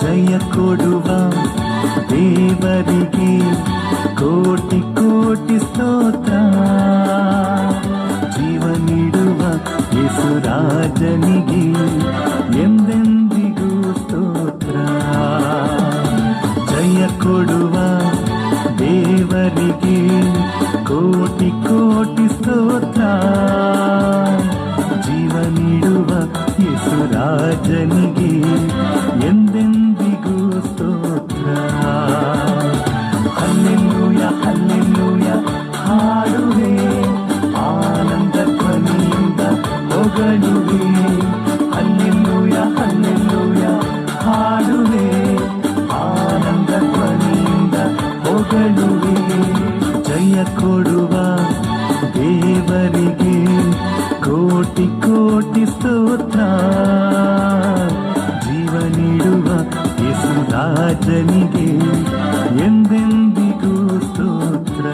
ಜಯ ಕೊಡುವ ದೇವರಿಗೆ ಕೋಟಿ ಕೋಟಿ ಸ್ತೋತ್ರ. ಜೀವ ನೀಡುವ ಯೇಸುರಾಜನಿಗೆ ಎಂದೆಂದಿಗೂ ಸ್ತೋತ್ರ. ಜಯ ಕೊಡುವ ದೇವರಿಗೆ ಕೋಟಿ ಕೋಟಿ ಸ್ತೋತ್ರ. ಜೀವ ನೀಡುವ ಯೇಸುರಾಜನಿಗೆ ಎಂದೆಂದಿಗೂ ಸ್ತೋತ್ರ. ಹಲ್ಲೆಲೂಯ ಹಲ್ಲೆಲೂಯ ಹಾಡುವೆ, ಆನಂದ ಧ್ವನಿಯಿಂದ ಹೊಗಳುವೆ. ಹಲ್ಲೆಲೂಯ ಹಲ್ಲೆಲೂಯ ಹಾಡುವೆ, ಆನಂದ ಧ್ವನಿಯಿಂದ ಹೊಗಳುವೆ. ಜಯ ಕೊಡುವ ದೇವರಿಗೆ ಕೋಟಿ ಕೋಟಿ ಸ್ತೋತ್ರ. ಜೀವ ನೀಡುವ ಯೇಸುರಾಜನಿಗೆ ಎಂದೆಂದಿಗೂ ಸ್ತೋತ್ರ.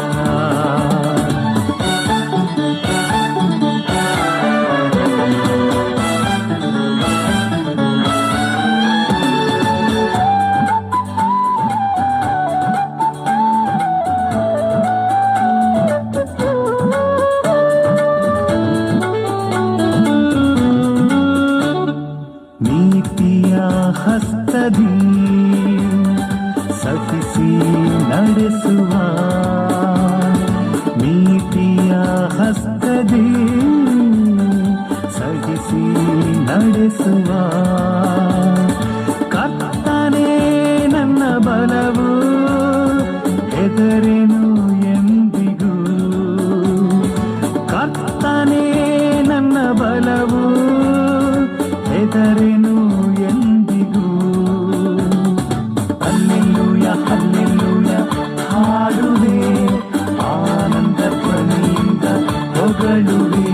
ನೀತಿಯ ಹಸ್ತದಿ ಸಹಿಸಿ ನಡೆಸುವ, ನೀತಿಯ ಹಸ್ತದಿ ಸಹಿಸಿ ನಡೆಸುವ. ಕರ್ತನೇ ನನ್ನ ಬಲವು, ಹೆದರೆನು ಎಂದಿಗೂ. ಕರ್ತನೇ ನನ್ನ ಬಲವು, ಹೆದರೆನು ಎಂದಿಗೂ. ಹಲ್ಲೆಲೂಯ ಹಲ್ಲೆಲೂಯ ಹಾಡುವೆ, ಆನಂದ ಧ್ವನಿಯಿಂದ ಹೊಗಳುವೆ.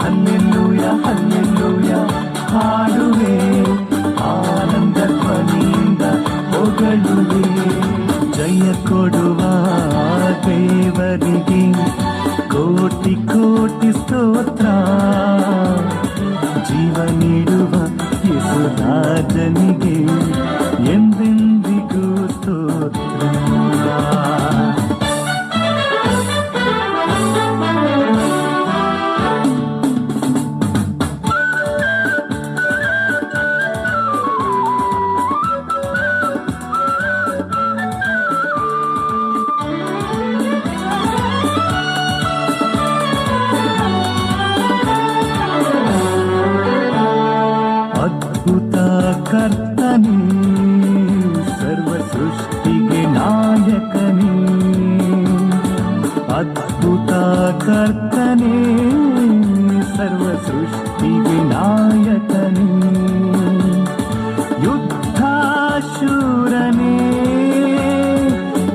ಹಲ್ಲೆಲೂಯ ಹಲ್ಲೆಲೂಯ ಹಾಡುವೆ, ಆನಂದ ಧ್ವನಿಯಿಂದ ಹೊಗಳುವೆ. ಜಯ ಕೊಡುವ ದೇವರಿಗೆ ಕೋಟಿ ಕೋಟಿ ಸ್ತೋತ್ರ. ಜೀವ ನೀಡುವ ಯೇಸುರಾಜನಿಗೆ ಎಂದೆಂದಿಗೂ ಸ್ತೋತ್ರ. ಅದ್ಭುತ ಕರ್ತನೇ, ಸರ್ವ ಸೃಷ್ಟಿಗೆ ನಾಯಕನೇ. ಅದ್ಭುತ ಕರ್ತನೇ, ಸರ್ವ ಸೃಷ್ಟಿಗೆ ನಾಯಕನೇ. ಯುದ್ಧ ಶೂರನೇ,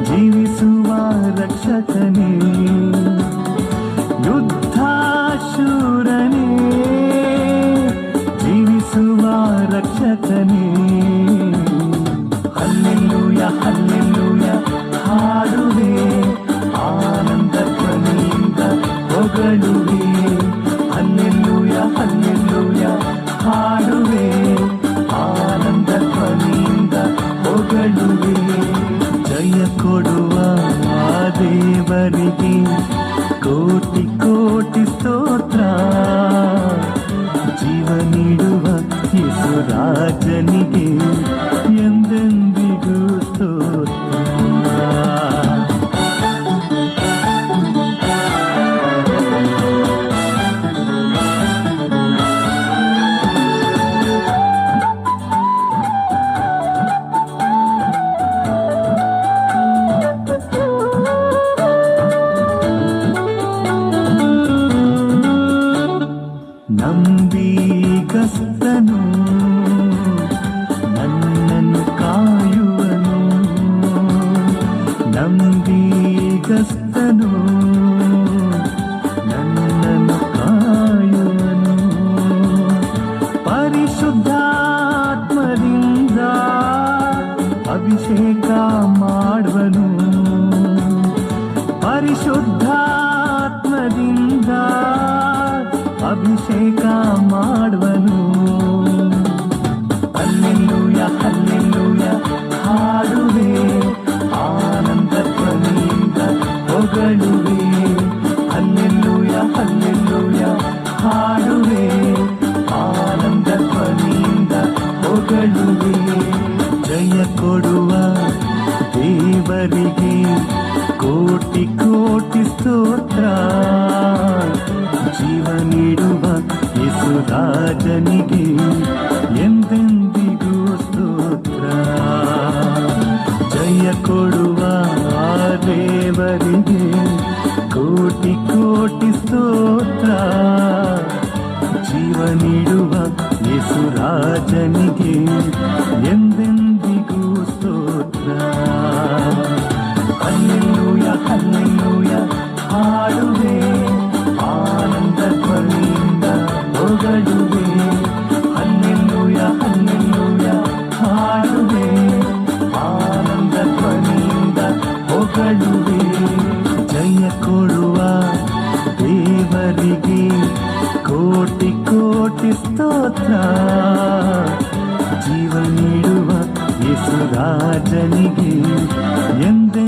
ಜೀವಿಸುವ ರಕ್ಷಕನೇ. ಯುದ್ಧ ಶೂರನೇ, ಜೀವಿಸುವ ರಕ್ಷಕನೇ. ಹಲ್ಲೆಲೂಯ ಹಲ್ಲೆಲೂಯ ಹಾಡುವೆ, ಆನಂದ ಧ್ವನಿಯಿಂದ ಹೊಗಳುವೆ. ಹಲ್ಲೆಲೂಯ ಹಲ್ಲೆಲೂಯ ಹಾಡುವೆ, ಆನಂದ ಧ್ವನಿಯಿಂದ ಹೊಗಳುವೆ. ಜಯ ಕೊಡುವ ದೇವರಿಗೆ ಕೋಟಿ ಕೋಟಿ ಸ್ತೋತ್ರ. ಜೀವ ನೀಡುವ ಯೇಸುರಾಜನಿಗೆ ಎಂದೆಂದಿಗೂ ಸ್ತೋತ್ರ. ಜಯ ಕೊಡುವ ಆ ದೇವರಿಗೆ ಕೋಟಿ ಕೋಟಿ ಸ್ತೋತ್ರ. ಜೀವ ನೀಡುವ ಯೇಸುರಾಜನಿಗೆ ಎಂದೆಂದಿಗೂ ಸ್ತೋತ್ರ. ಹಲ್ಲೆಲೂಯ ಹಲ್ಲೆಲೂಯ ಹಾಡುವೆ, ಆನಂದ ಧ್ವನಿಯಿಂದ ಹೊಗಳುವೆ. ಹಲ್ಲೆಲೂಯ ಹಲ್ಲೆಲೂಯ ಹಾಡುವೆ, ಆನಂದ ಧ್ವನಿಯಿಂದ ಹೊಗಳುವೆ. ಜಯ ಕೊಡುವ ದೇವರಿಗೆ ಕೋಟಿ ಕೋಟಿ ಸ್ತೋತ್ರ. ಜೀವ ನೀಡುವ ಯೇಸುರಾಜನಿಗೆ ಎಂದೆ